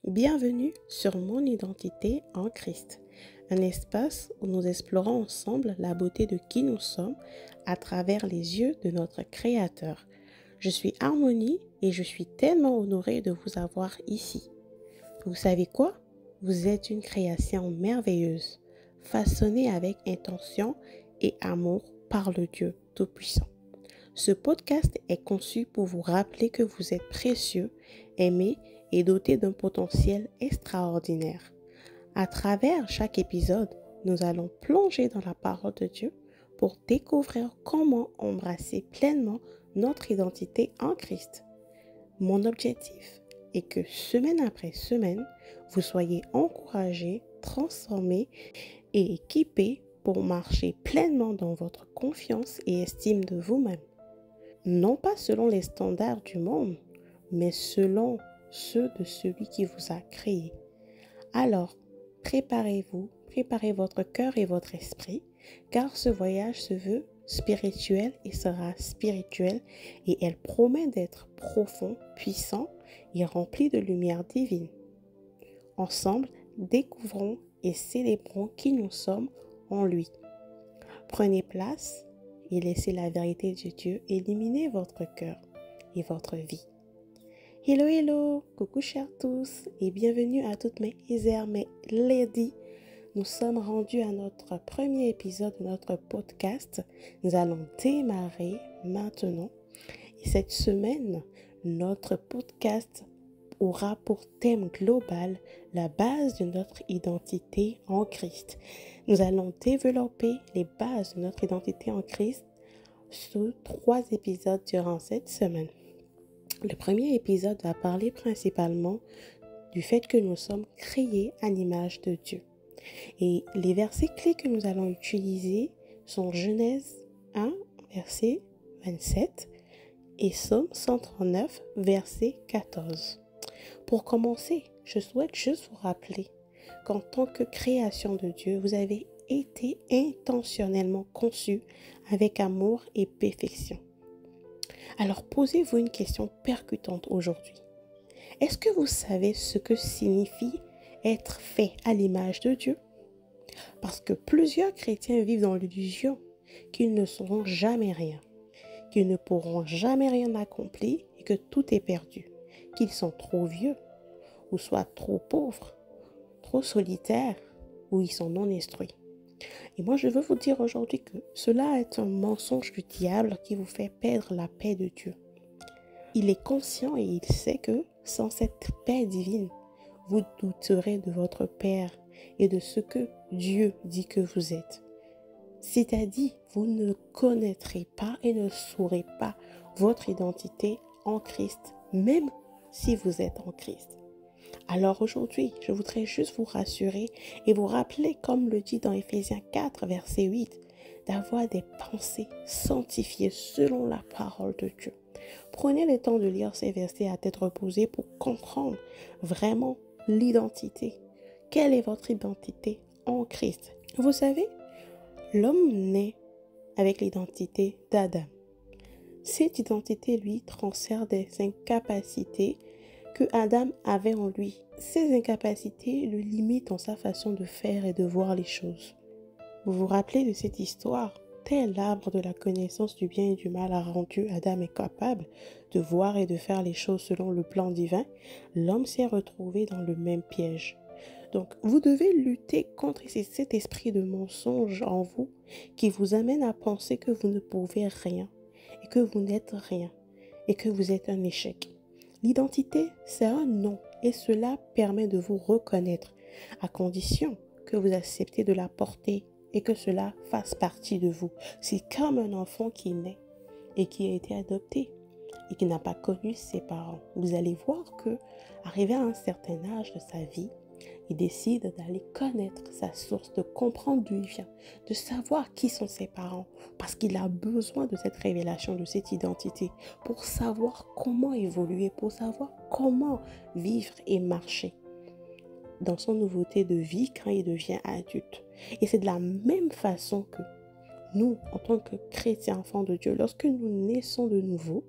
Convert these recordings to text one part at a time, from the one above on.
Bienvenue sur Mon identité en Christ, un espace où nous explorons ensemble la beauté de qui nous sommes à travers les yeux de notre Créateur. Je suis Harmonie et je suis tellement honorée de vous avoir ici. Vous savez quoi? Vous êtes une création merveilleuse, façonnée avec intention et amour par le Dieu Tout-Puissant. Ce podcast est conçu pour vous rappeler que vous êtes précieux, aimé et doté d'un potentiel extraordinaire. À travers chaque épisode, nous allons plonger dans la parole de Dieu pour découvrir comment embrasser pleinement notre identité en Christ. Mon objectif est que semaine après semaine, vous soyez encouragés, transformés et équipés pour marcher pleinement dans votre confiance et estime de vous-même. Non pas selon les standards du monde, mais selon ceux de celui qui vous a créé. Alors, préparez-vous, préparez votre cœur et votre esprit, car ce voyage se veut spirituel et sera spirituel, et elle promet d'être profond, puissant et rempli de lumière divine. Ensemble, découvrons et célébrons qui nous sommes en lui. Prenez place et laissez la vérité de Dieu éliminer votre cœur et votre vie. Hello, coucou chers tous et bienvenue à toutes mes Isères, mes ladies. Nous sommes rendus à notre premier épisode de notre podcast. Nous allons démarrer maintenant. Et cette semaine, notre podcast aura pour thème global la base de notre identité en Christ. Nous allons développer les bases de notre identité en Christ sous 3 épisodes durant cette semaine. Le premier épisode va parler principalement du fait que nous sommes créés à l'image de Dieu. Et les versets clés que nous allons utiliser sont Genèse 1, verset 27 et Psaume 139, verset 14. Pour commencer, je souhaite juste vous rappeler qu'en tant que création de Dieu, vous avez été intentionnellement conçu avec amour et perfection. Alors posez-vous une question percutante aujourd'hui. Est-ce que vous savez ce que signifie être fait à l'image de Dieu? Parce que plusieurs chrétiens vivent dans l'illusion qu'ils ne seront jamais rien, qu'ils ne pourront jamais rien accomplir et que tout est perdu, qu'ils sont trop vieux, ou soit trop pauvres, trop solitaires, ou ils sont non instruits. Et moi, je veux vous dire aujourd'hui que cela est un mensonge du diable qui vous fait perdre la paix de Dieu. Il est conscient et il sait que sans cette paix divine, vous douterez de votre Père et de ce que Dieu dit que vous êtes. C'est-à-dire, vous ne connaîtrez pas et ne saurez pas votre identité en Christ, même si vous êtes en Christ. Alors aujourd'hui, je voudrais juste vous rassurer et vous rappeler, comme le dit dans Éphésiens 4, verset 8, d'avoir des pensées sanctifiées selon la parole de Dieu. Prenez le temps de lire ces versets à tête reposée pour comprendre vraiment l'identité. Quelle est votre identité en Christ? Vous savez, l'homme naît avec l'identité d'Adam. Cette identité, lui, transfère des incapacités que Adam avait en lui. Ces incapacités le limitent dans sa façon de faire et de voir les choses. Vous vous rappelez de cette histoire? Tel l'arbre de la connaissance du bien et du mal a rendu Adam incapable de voir et de faire les choses selon le plan divin. L'homme s'est retrouvé dans le même piège. Donc, vous devez lutter contre cet esprit de mensonge en vous qui vous amène à penser que vous ne pouvez rien et que vous n'êtes rien et que vous êtes un échec. L'identité, c'est un nom et cela permet de vous reconnaître à condition que vous acceptez de la porter et que cela fasse partie de vous. C'est comme un enfant qui naît et qui a été adopté et qui n'a pas connu ses parents. Vous allez voir que, arrivé à un certain âge de sa vie, il décide d'aller connaître sa source, de comprendre d'où il vient, de savoir qui sont ses parents, parce qu'il a besoin de cette révélation, de cette identité, pour savoir comment évoluer, pour savoir comment vivre et marcher dans son nouveauté de vie quand il devient adulte. Et c'est de la même façon que nous, en tant que chrétiens enfants de Dieu, lorsque nous naissons de nouveau,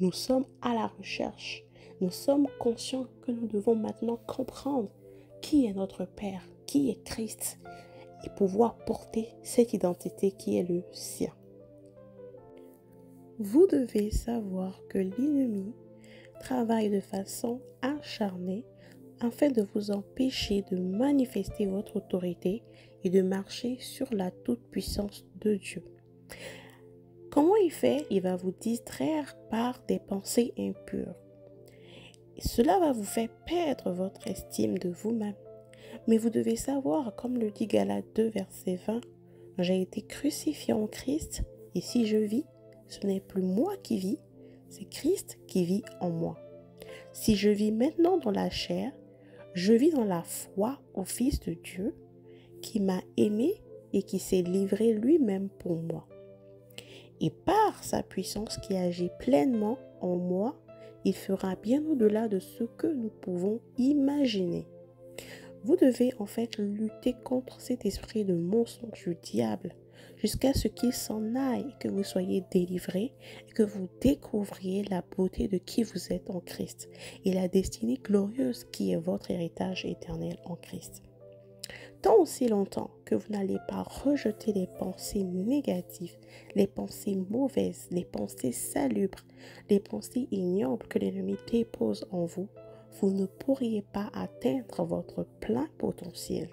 nous sommes à la recherche Nous sommes conscients que nous devons maintenant comprendre qui est notre Père, qui est Christ, et pouvoir porter cette identité qui est le sien. Vous devez savoir que l'ennemi travaille de façon acharnée afin de vous empêcher de manifester votre autorité et de marcher sur la toute-puissance de Dieu. Comment il fait? Il va vous distraire par des pensées impures. Et cela va vous faire perdre votre estime de vous-même. Mais vous devez savoir, comme le dit Galates 2, verset 20, « J'ai été crucifié en Christ, et si je vis, ce n'est plus moi qui vis, c'est Christ qui vit en moi. Si je vis maintenant dans la chair, je vis dans la foi au Fils de Dieu, qui m'a aimé et qui s'est livré lui-même pour moi. Et par sa puissance qui agit pleinement en moi, il fera bien au-delà de ce que nous pouvons imaginer. » Vous devez en fait lutter contre cet esprit de mensonge du diable jusqu'à ce qu'il s'en aille et que vous soyez délivrés et que vous découvriez la beauté de qui vous êtes en Christ et la destinée glorieuse qui est votre héritage éternel en Christ. Tant aussi longtemps que vous n'allez pas rejeter les pensées négatives, les pensées mauvaises, les pensées salubres, les pensées ignobles que l'ennemi dépose en vous, vous ne pourriez pas atteindre votre plein potentiel.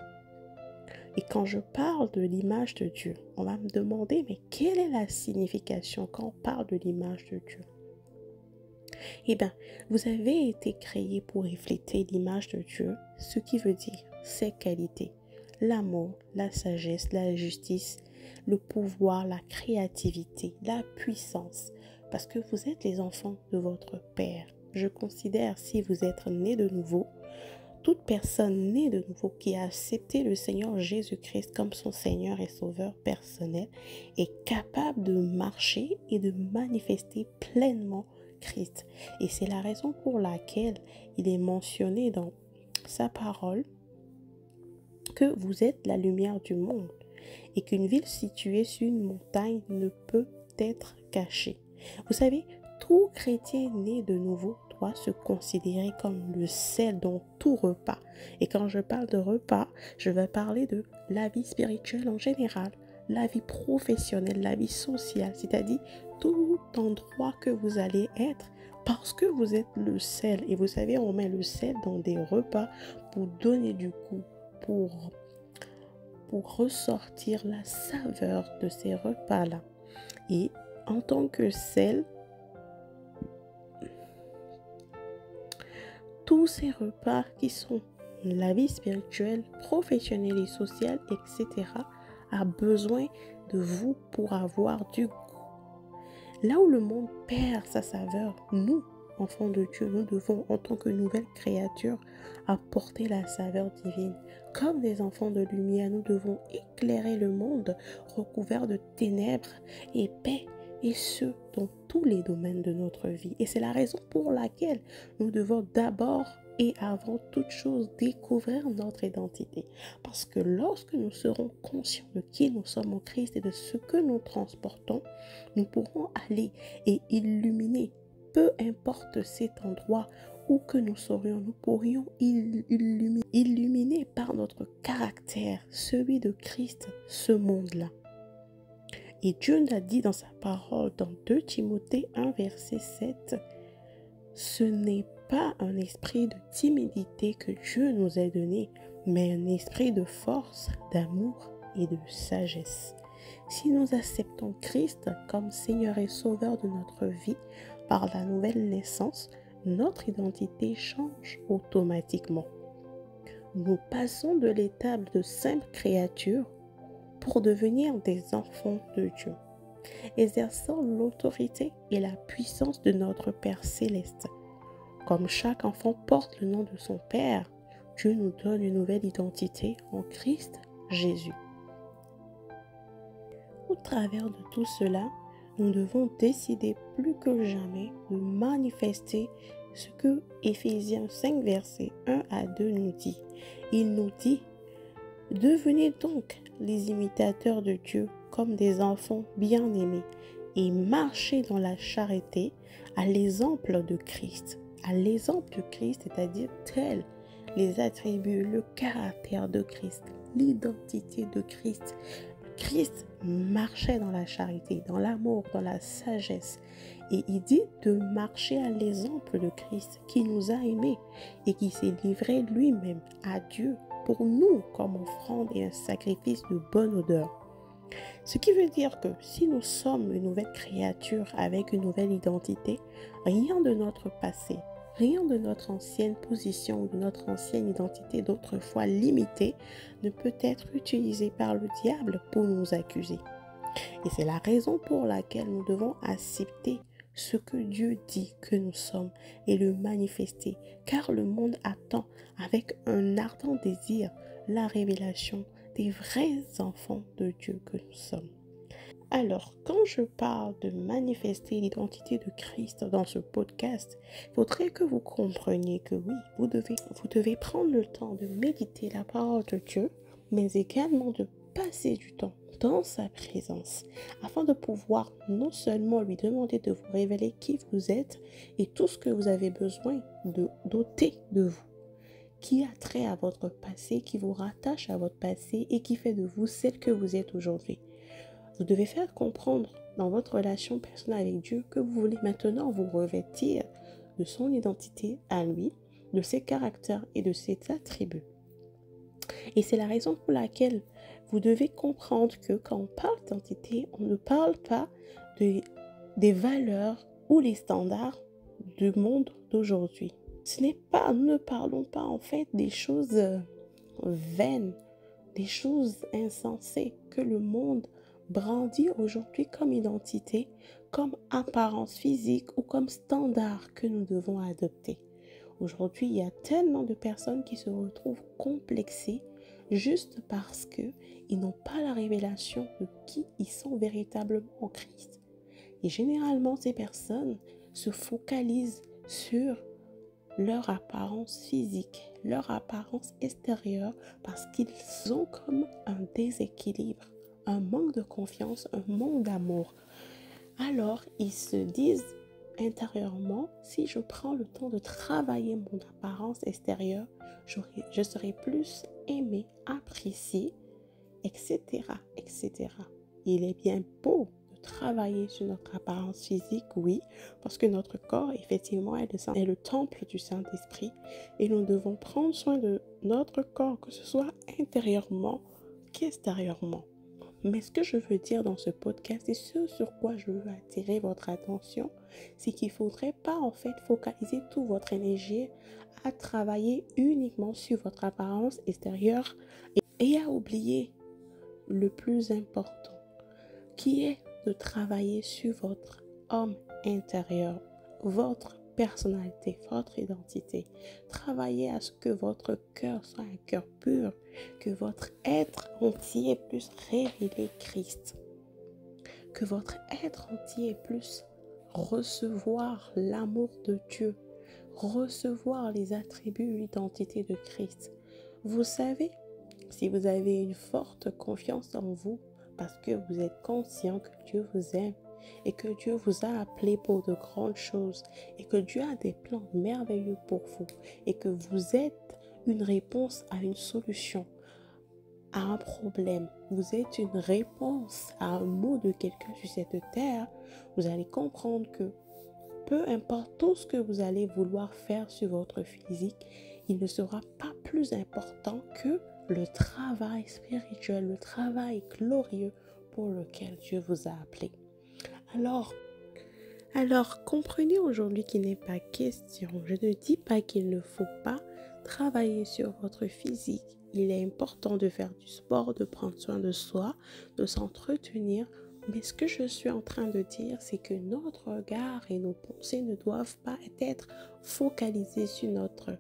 Et quand je parle de l'image de Dieu, on va me demander, mais quelle est la signification quand on parle de l'image de Dieu? Eh bien, vous avez été créé pour refléter l'image de Dieu, ce qui veut dire ses qualités, l'amour, la sagesse, la justice, le pouvoir, la créativité, la puissance, parce que vous êtes les enfants de votre Père. Je considère, si vous êtes né de nouveau, toute personne née de nouveau qui a accepté le Seigneur Jésus-Christ comme son Seigneur et Sauveur personnel est capable de marcher et de manifester pleinement Christ. Et c'est la raison pour laquelle il est mentionné dans sa parole que vous êtes la lumière du monde et qu'une ville située sur une montagne ne peut être cachée. Vous savez, tout chrétien né de nouveau doit se considérer comme le sel dans tout repas. Et quand je parle de repas, je vais parler de la vie spirituelle en général, la vie professionnelle, la vie sociale, c'est-à-dire tout endroit que vous allez être parce que vous êtes le sel. Et vous savez, on met le sel dans des repas pour donner du goût, pour ressortir la saveur de ces repas-là. Et en tant que sel, tous ces repas qui sont la vie spirituelle, professionnelle et sociale, etc., a besoin de vous pour avoir du goût. Là où le monde perd sa saveur, nous, enfants de Dieu, nous devons, en tant que nouvelle créature, apporter la saveur divine. Comme des enfants de lumière, nous devons éclairer le monde recouvert de ténèbres et paix, et ce, dans tous les domaines de notre vie. Et c'est la raison pour laquelle nous devons d'abord et avant toute chose découvrir notre identité. Parce que lorsque nous serons conscients de qui nous sommes en Christ et de ce que nous transportons, nous pourrons aller et illuminer, peu importe cet endroit où que nous serions, nous pourrions illuminer par notre caractère, celui de Christ, ce monde-là. Et Dieu l'a dit dans sa parole dans 2 Timothée 1, verset 7, « Ce n'est pas un esprit de timidité que Dieu nous a donné, mais un esprit de force, d'amour et de sagesse. » Si nous acceptons Christ comme Seigneur et Sauveur de notre vie par la nouvelle naissance, notre identité change automatiquement. Nous passons de l'étape de simple créature pour devenir des enfants de Dieu, exerçant l'autorité et la puissance de notre Père céleste. Comme chaque enfant porte le nom de son Père, Dieu nous donne une nouvelle identité en Christ Jésus. Au travers de tout cela, nous devons décider plus que jamais de manifester ce que Éphésiens 5, versets 1 à 2 nous dit. Il nous dit « Devenez donc les imitateurs de Dieu comme des enfants bien-aimés et marchez dans la charité à l'exemple de Christ. à l'exemple de Christ, c'est-à-dire tels les attributs, le caractère de Christ, l'identité de Christ. Christ marchait dans la charité, dans l'amour, dans la sagesse. Et il dit de marcher à l'exemple de Christ qui nous a aimés et qui s'est livré lui-même à Dieu pour nous comme offrande et un sacrifice de bonne odeur. Ce qui veut dire que si nous sommes une nouvelle créature avec une nouvelle identité, rien de notre passé, rien de notre ancienne position ou de notre ancienne identité d'autrefois limitée ne peut être utilisé par le diable pour nous accuser. Et c'est la raison pour laquelle nous devons accepter ce que Dieu dit que nous sommes et le manifester, car le monde attend avec un ardent désir la révélation des vrais enfants de Dieu que nous sommes. Alors, quand je parle de manifester l'identité de Christ dans ce podcast, il faudrait que vous compreniez que oui, vous devez prendre le temps de méditer la parole de Dieu, mais également de passer du temps dans sa présence, afin de pouvoir non seulement lui demander de vous révéler qui vous êtes et tout ce que vous avez besoin de doter de vous, qui a trait à votre passé, qui vous rattache à votre passé et qui fait de vous celle que vous êtes aujourd'hui. Vous devez faire comprendre dans votre relation personnelle avec Dieu que vous voulez maintenant vous revêtir de son identité à lui, de ses caractères et de ses attributs. Et c'est la raison pour laquelle vous devez comprendre que quand on parle d'identité, on ne parle pas des valeurs ou les standards du monde d'aujourd'hui. Nous ne parlons pas en fait des choses vaines, des choses insensées que le monde brandit aujourd'hui comme identité, comme apparence physique ou comme standard que nous devons adopter. Aujourd'hui, il y a tellement de personnes qui se retrouvent complexées juste parce qu'ils n'ont pas la révélation de qui ils sont véritablement en Christ. Et généralement, ces personnes se focalisent sur leur apparence physique, leur apparence extérieure, parce qu'ils ont comme un déséquilibre, un manque de confiance, un manque d'amour. Alors, ils se disent intérieurement, si je prends le temps de travailler mon apparence extérieure, je serai plus aimé, apprécié, etc., etc. Il est bien beau de travailler sur notre apparence physique, oui, parce que notre corps, effectivement, est le temple du Saint-Esprit et nous devons prendre soin de notre corps, que ce soit intérieurement qu'extérieurement. Mais ce que je veux dire dans ce podcast et ce sur quoi je veux attirer votre attention, c'est qu'il ne faudrait pas en fait focaliser toute votre énergie à travailler uniquement sur votre apparence extérieure et à oublier le plus important, qui est de travailler sur votre homme intérieur, votre personnalité, votre identité. Travaillez à ce que votre cœur soit un cœur pur, que votre être entier puisse révéler Christ, que votre être entier puisse recevoir l'amour de Dieu, recevoir les attributs, l'identité de Christ. Vous savez, si vous avez une forte confiance en vous, parce que vous êtes conscient que Dieu vous aime et que Dieu vous a appelé pour de grandes choses et que Dieu a des plans merveilleux pour vous et que vous êtes une réponse à une solution, à un problème, vous êtes une réponse à un mot de quelqu'un sur cette terre, vous allez comprendre que peu importe tout ce que vous allez vouloir faire sur votre physique, il ne sera pas plus important que le travail spirituel, le travail glorieux pour lequel Dieu vous a appelé. Alors, comprenez aujourd'hui qu'il n'est pas question, je ne dis pas qu'il ne faut pas travailler sur votre physique. Il est important de faire du sport, de prendre soin de soi, de s'entretenir. Mais ce que je suis en train de dire, c'est que notre regard et nos pensées ne doivent pas être focalisés sur notre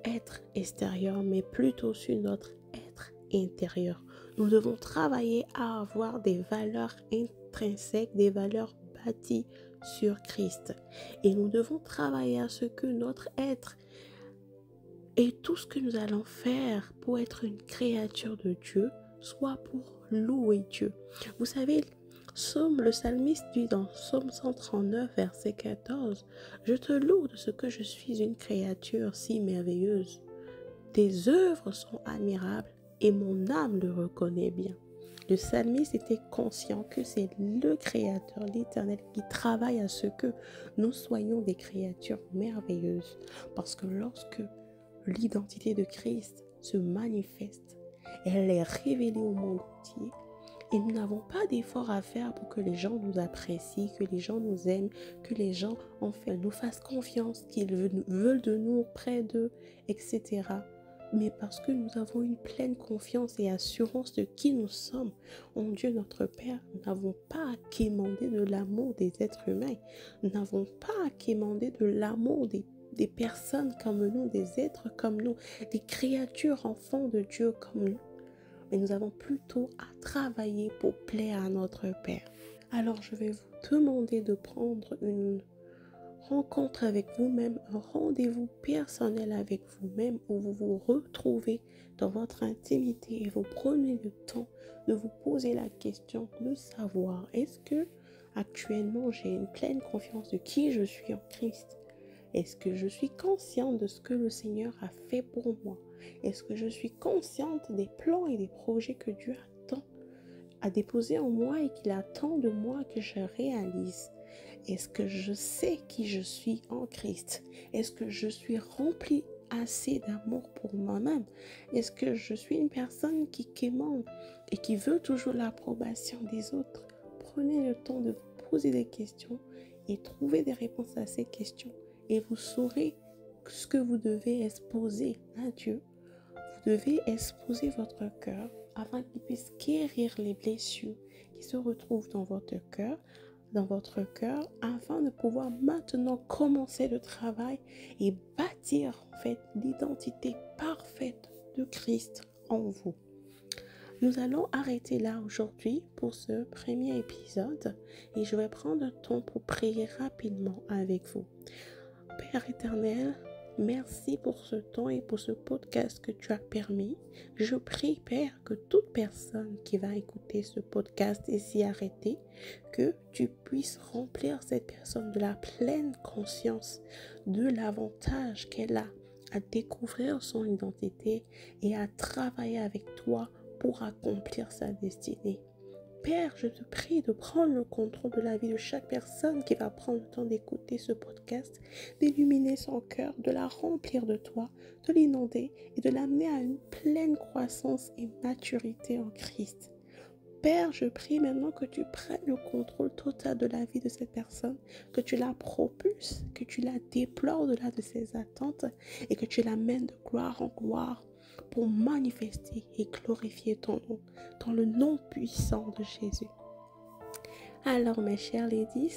être extérieur, mais plutôt sur notre être intérieur. Nous devons travailler à avoir des valeurs intrinsèques, des valeurs bâties sur Christ. Et nous devons travailler à ce que notre être et tout ce que nous allons faire pour être une créature de Dieu soit pour louer Dieu. Vous savez, Le psalmiste dit dans Psaume 139, verset 14, « Je te loue de ce que je suis une créature si merveilleuse. Tes œuvres sont admirables et mon âme le reconnaît bien. » Le psalmiste était conscient que c'est le Créateur, l'Éternel, qui travaille à ce que nous soyons des créatures merveilleuses. Parce que lorsque l'identité de Christ se manifeste, elle est révélée au monde entier. Et nous n'avons pas d'effort à faire pour que les gens nous apprécient, que les gens nous aiment, que les gens en fait nous fassent confiance, qu'ils veulent de nous, près d'eux, etc. Mais parce que nous avons une pleine confiance et assurance de qui nous sommes en Dieu notre Père, nous n'avons pas à quémander de l'amour des êtres humains. Nous n'avons pas à quémander de l'amour des personnes comme nous, des êtres comme nous, des créatures enfants de Dieu comme nous. Mais nous avons plutôt à travailler pour plaire à notre Père. Alors je vais vous demander de prendre une rencontre avec vous-même, un rendez-vous personnel avec vous-même où vous vous retrouvez dans votre intimité et vous prenez le temps de vous poser la question de savoir est-ce que actuellement j'ai une pleine confiance de qui je suis en Christ? Est-ce que je suis consciente de ce que le Seigneur a fait pour moi? Est-ce que je suis consciente des plans et des projets que Dieu a déposés en moi et qu'il attend de moi que je réalise? Est-ce que je sais qui je suis en Christ? Est-ce que je suis remplie assez d'amour pour moi-même? Est-ce que je suis une personne qui quémande et qui veut toujours l'approbation des autres? Prenez le temps de vous poser des questions et trouver des réponses à ces questions. Et vous saurez ce que vous devez exposer à Dieu. Vous devez exposer votre cœur afin qu'il puisse guérir les blessures qui se retrouvent dans votre cœur, afin de pouvoir maintenant commencer le travail et bâtir en fait l'identité parfaite de Christ en vous. Nous allons arrêter là aujourd'hui pour ce premier épisode et je vais prendre le temps pour prier rapidement avec vous. Père éternel, merci pour ce temps et pour ce podcast que tu as permis. Je prie, Père, que toute personne qui va écouter ce podcast et s'y arrêter, que tu puisses remplir cette personne de la pleine conscience de l'avantage qu'elle a à découvrir son identité et à travailler avec toi pour accomplir sa destinée. Père, je te prie de prendre le contrôle de la vie de chaque personne qui va prendre le temps d'écouter ce podcast, d'illuminer son cœur, de la remplir de toi, de l'inonder et de l'amener à une pleine croissance et maturité en Christ. Père, je prie maintenant que tu prennes le contrôle total de la vie de cette personne, que tu la propulses, que tu la déploies au-delà de ses attentes et que tu l'amènes de gloire en gloire pour manifester et glorifier ton nom, dans le nom puissant de Jésus. Alors mes chers ladies,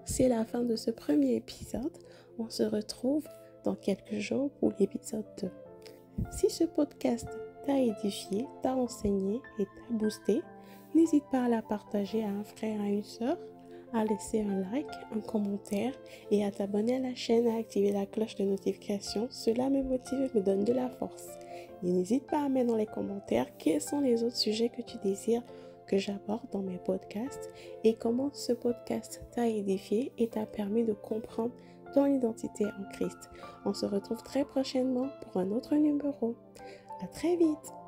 c'est la fin de ce premier épisode. On se retrouve dans quelques jours pour l'épisode 2. Si ce podcast t'a édifié, t'a enseigné et t'a boosté, n'hésite pas à la partager à un frère, à une sœur, à laisser un like, un commentaire et à t'abonner à la chaîne, à activer la cloche de notification. Cela me motive et me donne de la force. Et n'hésite pas à mettre dans les commentaires quels sont les autres sujets que tu désires que j'aborde dans mes podcasts et comment ce podcast t'a édifié et t'a permis de comprendre ton identité en Christ. On se retrouve très prochainement pour un autre numéro. À très vite!